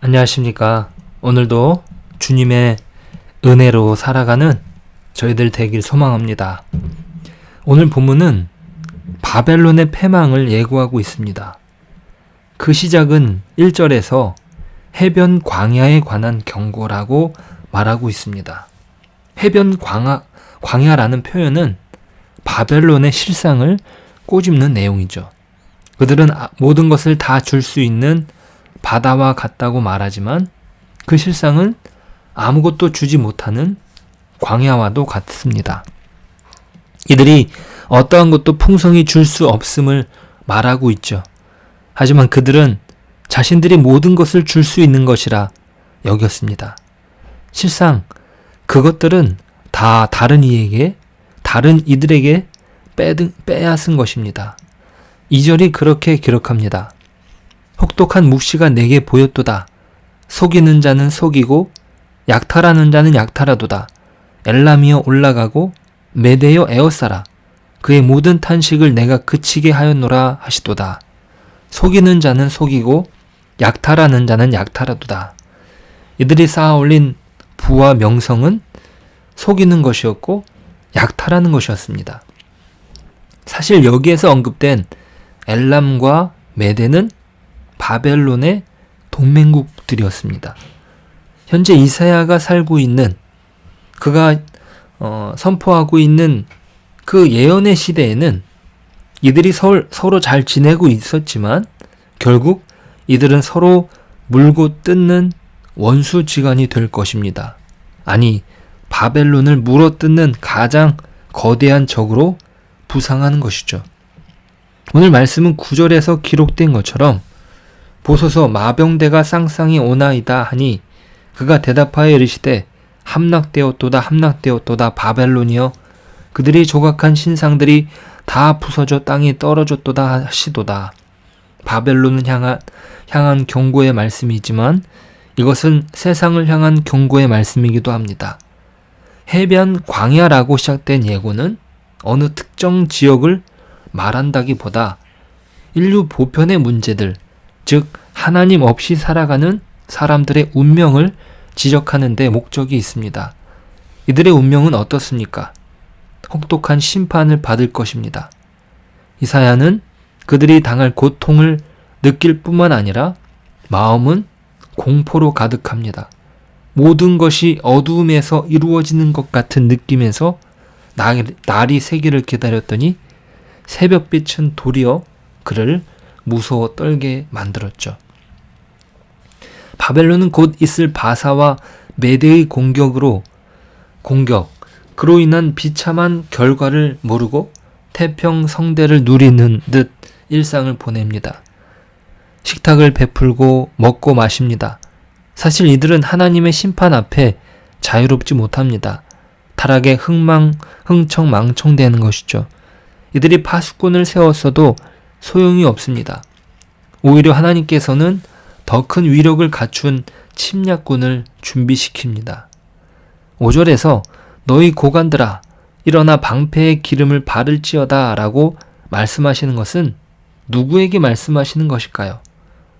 안녕하십니까. 오늘도 주님의 은혜로 살아가는 저희들 되길 소망합니다. 오늘 본문은 바벨론의 패망을 예고하고 있습니다. 그 시작은 1절에서 해변 광야에 관한 경고라고 말하고 있습니다. 해변 광야라는 표현은 바벨론의 실상을 꼬집는 내용이죠. 그들은 모든 것을 다 줄 수 있는 바다와 같다고 말하지만 그 실상은 아무것도 주지 못하는 광야와도 같습니다. 이들이 어떠한 것도 풍성히 줄 수 없음을 말하고 있죠. 하지만 그들은 자신들이 모든 것을 줄 수 있는 것이라 여겼습니다. 실상 그것들은 다 다른 이들에게 빼앗은 것입니다. 2절이 그렇게 기록합니다. 혹독한 묵시가 내게 보였도다. 속이는 자는 속이고 약탈하는 자는 약탈하도다. 엘람이여 올라가고 메대여 에워싸라. 그의 모든 탄식을 내가 그치게 하였노라 하시도다. 속이는 자는 속이고 약탈하는 자는 약탈하도다. 이들이 쌓아올린 부와 명성은 속이는 것이었고 약탈하는 것이었습니다. 사실 여기에서 언급된 엘람과 메대는 바벨론의 동맹국들이었습니다. 현재 이사야가 살고 있는, 그가 선포하고 있는 그 예언의 시대에는 이들이 서로 잘 지내고 있었지만 결국 이들은 서로 물고 뜯는 원수지간이 될 것입니다. 아니, 바벨론을 물어뜯는 가장 거대한 적으로 부상하는 것이죠. 오늘 말씀은 9절에서 기록된 것처럼 보소서 마병대가 쌍쌍이 오나이다 하니 그가 대답하여 이르시되 함락되었도다 함락되었도다 바벨론이여 그들이 조각한 신상들이 다 부서져 땅에 떨어졌도다 하시도다. 바벨론을 향한 경고의 말씀이지만 이것은 세상을 향한 경고의 말씀이기도 합니다. 해변 광야라고 시작된 예고는 어느 특정 지역을 말한다기보다 인류 보편의 문제들, 즉 하나님 없이 살아가는 사람들의 운명을 지적하는 데 목적이 있습니다. 이들의 운명은 어떻습니까? 혹독한 심판을 받을 것입니다. 이사야는 그들이 당할 고통을 느낄 뿐만 아니라 마음은 공포로 가득합니다. 모든 것이 어두움에서 이루어지는 것 같은 느낌에서 날이 새기를 기다렸더니 새벽빛은 도리어 그를 무서워 떨게 만들었죠. 바벨론은 곧 있을 바사와 메대의 그로 인한 비참한 결과를 모르고 태평성대를 누리는 듯 일상을 보냅니다. 식탁을 베풀고 먹고 마십니다. 사실 이들은 하나님의 심판 앞에 자유롭지 못합니다. 타락에 흥청망청되는 것이죠. 이들이 파수꾼을 세웠어도 소용이 없습니다. 오히려 하나님께서는 더 큰 위력을 갖춘 침략군을 준비시킵니다. 5절에서 너희 고관들아 일어나 방패의 기름을 바를지어다 라고 말씀하시는 것은 누구에게 말씀하시는 것일까요?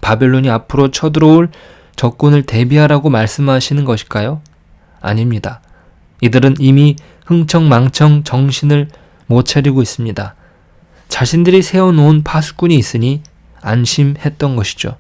바벨론이 앞으로 쳐들어올 적군을 대비하라고 말씀하시는 것일까요? 아닙니다. 이들은 이미 흥청망청 정신을 못 차리고 있습니다. 자신들이 세워놓은 파수꾼이 있으니 안심했던 것이죠.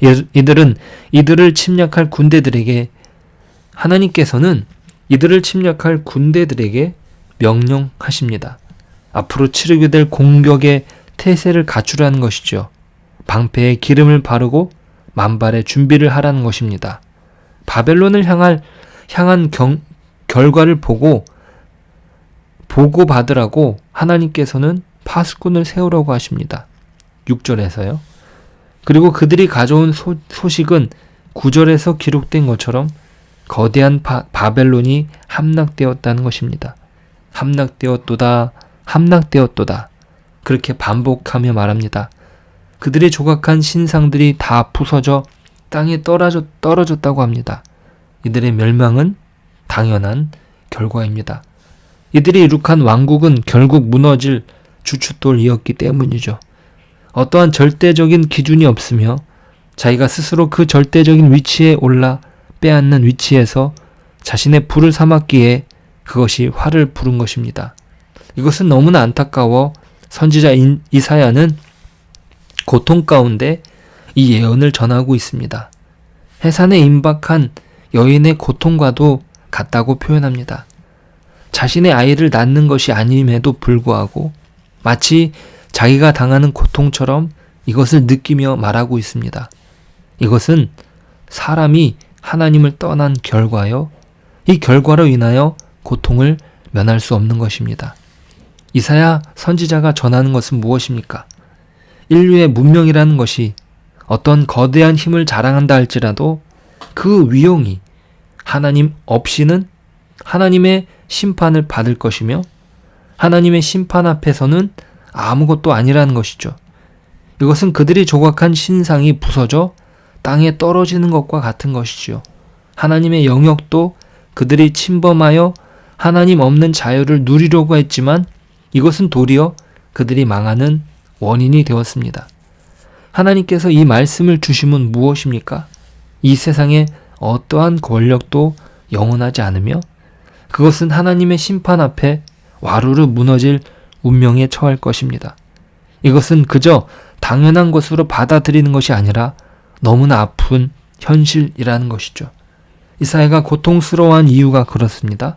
이들은 이들을 침략할 군대들에게, 하나님께서는 이들을 침략할 군대들에게 명령하십니다. 앞으로 치르게 될 공격의 태세를 갖추라는 것이죠. 방패에 기름을 바르고 만발의 준비를 하라는 것입니다. 바벨론을 향한 결과를 보고받으라고 하나님께서는 파수꾼을 세우라고 하십니다. 6절에서요. 그리고 그들이 가져온 소식은 9절에서 기록된 것처럼 거대한 바벨론이 함락되었다는 것입니다. 함락되었도다, 함락되었도다. 그렇게 반복하며 말합니다. 그들이 조각한 신상들이 다 부서져 땅에 떨어졌다고 합니다. 이들의 멸망은 당연한 결과입니다. 이들이 이룩한 왕국은 결국 무너질 주춧돌이었기 때문이죠. 어떠한 절대적인 기준이 없으며 자기가 스스로 그 절대적인 위치에 올라 빼앗는 위치에서 자신의 불을 삼았기에 그것이 화를 부른 것입니다. 이것은 너무나 안타까워 선지자 이사야는 고통 가운데 이 예언을 전하고 있습니다. 해산에 임박한 여인의 고통과도 같다고 표현합니다. 자신의 아이를 낳는 것이 아님에도 불구하고 마치 자기가 당하는 고통처럼 이것을 느끼며 말하고 있습니다. 이것은 사람이 하나님을 떠난 결과요. 이 결과로 인하여 고통을 면할 수 없는 것입니다. 이사야 선지자가 전하는 것은 무엇입니까? 인류의 문명이라는 것이 어떤 거대한 힘을 자랑한다 할지라도 그 위용이 하나님 없이는 하나님의 심판을 받을 것이며 하나님의 심판 앞에서는 아무것도 아니라는 것이죠. 이것은 그들이 조각한 신상이 부서져 땅에 떨어지는 것과 같은 것이지요. 하나님의 영역도 그들이 침범하여 하나님 없는 자유를 누리려고 했지만 이것은 도리어 그들이 망하는 원인이 되었습니다. 하나님께서 이 말씀을 주심은 무엇입니까? 이 세상에 어떠한 권력도 영원하지 않으며 그것은 하나님의 심판 앞에 와르르 무너질 운명에 처할 것입니다. 이것은 그저 당연한 것으로 받아들이는 것이 아니라 너무나 아픈 현실이라는 것이죠. 이사야가 고통스러워한 이유가 그렇습니다.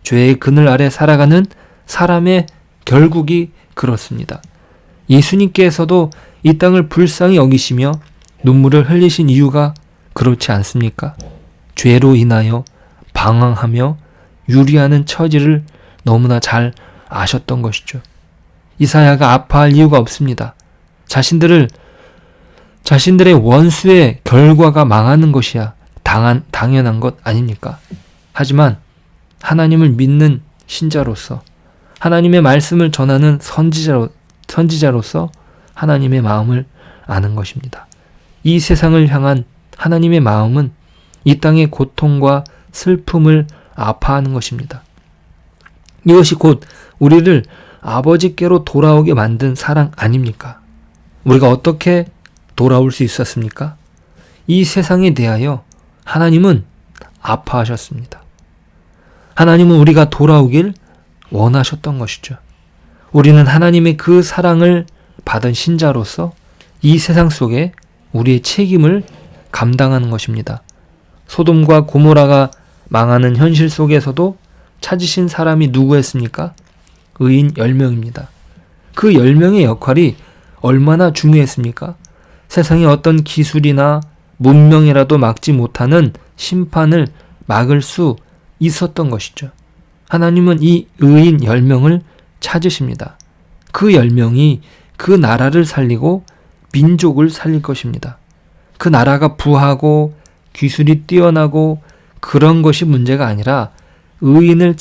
죄의 그늘 아래 살아가는 사람의 결국이 그렇습니다. 예수님께서도 이 땅을 불쌍히 여기시며 눈물을 흘리신 이유가 그렇지 않습니까? 죄로 인하여 방황하며 유리하는 처지를 너무나 잘 아셨던 것이죠. 이사야가 아파할 이유가 없습니다. 자신들의 원수의 결과가 망하는 것이야 당연한 것 아닙니까? 하지만 하나님을 믿는 신자로서 하나님의 말씀을 전하는 선지자로서 하나님의 마음을 아는 것입니다. 이 세상을 향한 하나님의 마음은 이 땅의 고통과 슬픔을 아파하는 것입니다. 이것이 곧 우리를 아버지께로 돌아오게 만든 사랑 아닙니까? 우리가 어떻게 돌아올 수 있었습니까? 이 세상에 대하여 하나님은 아파하셨습니다. 하나님은 우리가 돌아오길 원하셨던 것이죠. 우리는 하나님의 그 사랑을 받은 신자로서 이 세상 속에 우리의 책임을 감당하는 것입니다. 소돔과 고모라가 망하는 현실 속에서도 찾으신 사람이 누구였습니까? 의인 10명입니다. 그 10명의 역할이 얼마나 중요했습니까? 세상의 어떤 기술이나 문명이라도 막지 못하는 심판을 막을 수 있었던 것이죠. 하나님은 이 의인 10명을 찾으십니다. 그 10명이 그 나라를 살리고 민족을 살릴 것입니다. 그 나라가 부하고 기술이 뛰어나고 그런 것이 문제가 아니라 의인을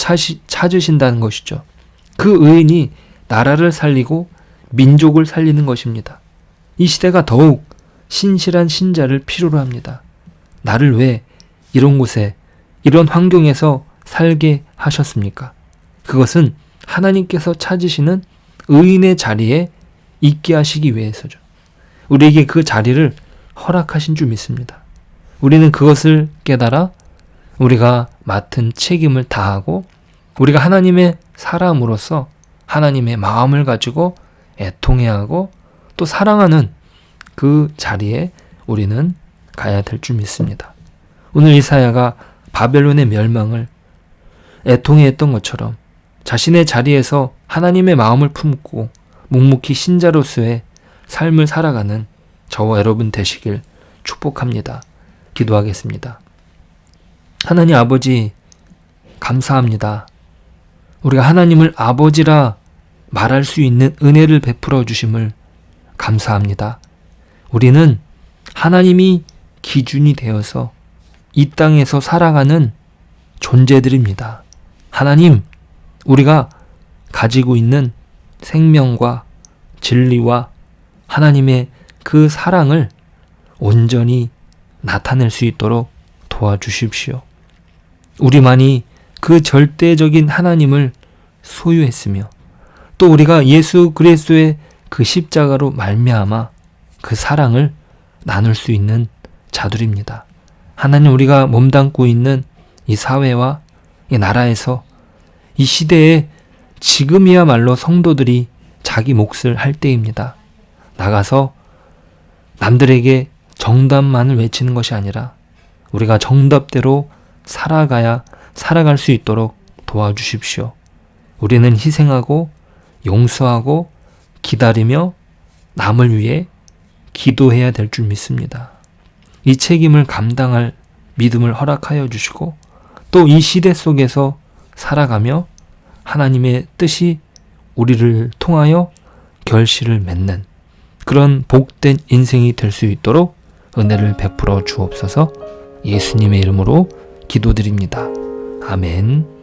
찾으신다는 것이죠. 그 의인이 나라를 살리고 민족을 살리는 것입니다. 이 시대가 더욱 신실한 신자를 필요로 합니다. 나를 왜 이런 곳에 이런 환경에서 살게 하셨습니까? 그것은 하나님께서 찾으시는 의인의 자리에 있게 하시기 위해서죠. 우리에게 그 자리를 허락하신 줄 믿습니다. 우리는 그것을 깨달아 우리가 맡은 책임을 다하고 우리가 하나님의 사람으로서 하나님의 마음을 가지고 애통해야 하고 또 사랑하는 그 자리에 우리는 가야 될 줄 믿습니다. 오늘 이사야가 바벨론의 멸망을 애통해했던 것처럼 자신의 자리에서 하나님의 마음을 품고 묵묵히 신자로서의 삶을 살아가는 저와 여러분 되시길 축복합니다. 기도하겠습니다. 하나님 아버지 감사합니다. 우리가 하나님을 아버지라 말할 수 있는 은혜를 베풀어 주심을 감사합니다. 우리는 하나님이 기준이 되어서 이 땅에서 살아가는 존재들입니다. 하나님, 우리가 가지고 있는 생명과 진리와 하나님의 그 사랑을 온전히 나타낼 수 있도록 도와주십시오. 우리만이 그 절대적인 하나님을 소유했으며 또 우리가 예수 그리스도의 그 십자가로 말미암아 그 사랑을 나눌 수 있는 자들입니다. 하나님, 우리가 몸담고 있는 이 사회와 이 나라에서 이 시대에 지금이야말로 성도들이 자기 몫을 할 때입니다. 나가서 남들에게 정답만을 외치는 것이 아니라 우리가 정답대로 살아갈 수 있도록 도와주십시오. 우리는 희생하고 용서하고 기다리며 남을 위해 기도해야 될 줄 믿습니다. 이 책임을 감당할 믿음을 허락하여 주시고 또 이 시대 속에서 살아가며 하나님의 뜻이 우리를 통하여 결실을 맺는 그런 복된 인생이 될 수 있도록 은혜를 베풀어 주옵소서. 예수님의 이름으로 기도드립니다. 아멘.